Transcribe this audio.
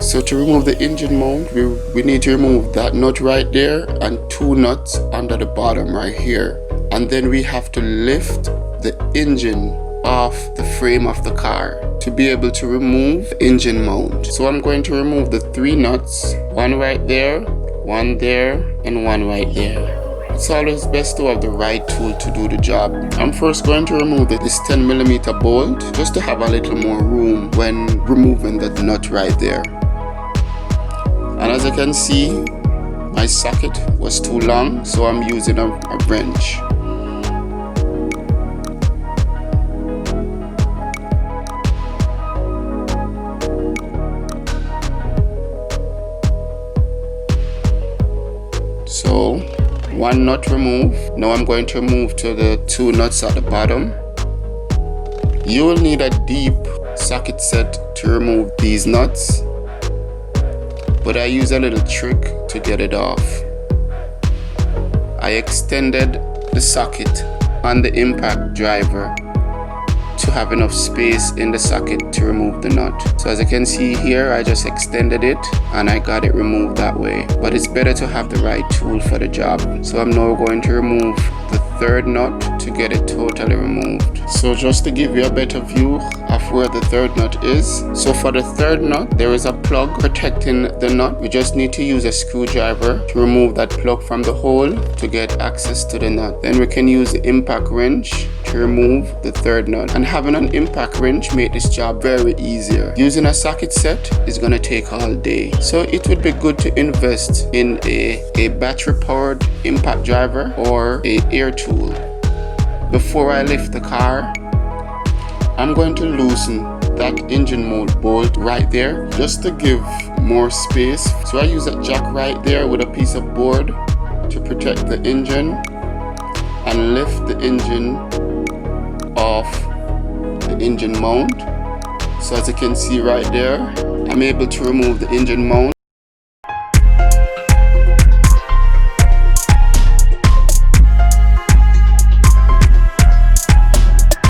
So to remove the engine mount, we need to remove that nut right there and 2 nuts under the bottom right here. And then we have to lift the engine off the frame of the car to be able to remove the engine mount. So I'm going to remove the 3 nuts, one right there, one there, and one right there. It's always best to have the right tool to do the job. I'm first going to remove this 10mm bolt just to have a little more room when removing that nut right there. And as you can see, my socket was too long, so I'm using a wrench. So 1 nut removed. Now I'm going to move to the 2 nuts at the bottom. You will need a deep socket set to remove these nuts, but I use a little trick to get it off. I extended the socket on the impact driver to have enough space in the socket to remove the nut. So as you can see here, I just extended it and I got it removed that way. But it's better to have the right tool for the job. So I'm now going to remove the 3rd nut to get it totally removed. So just to give you a better view of where the 3rd nut is. So for the 3rd nut, there is a plug protecting the nut. We just need to use a screwdriver to remove that plug from the hole to get access to the nut. Then we can use the impact wrench to remove the 3rd nut. And having an impact wrench make this job very easier. Using a socket set is going to take all day. So it would be good to invest in a battery powered impact driver or a air tool. Before I lift the car, I'm going to loosen that engine mount bolt right there just to give more space. So I use a jack right there with a piece of board to protect the engine and lift the engine off the engine mount. So as you can see right there, I'm able to remove the engine mount.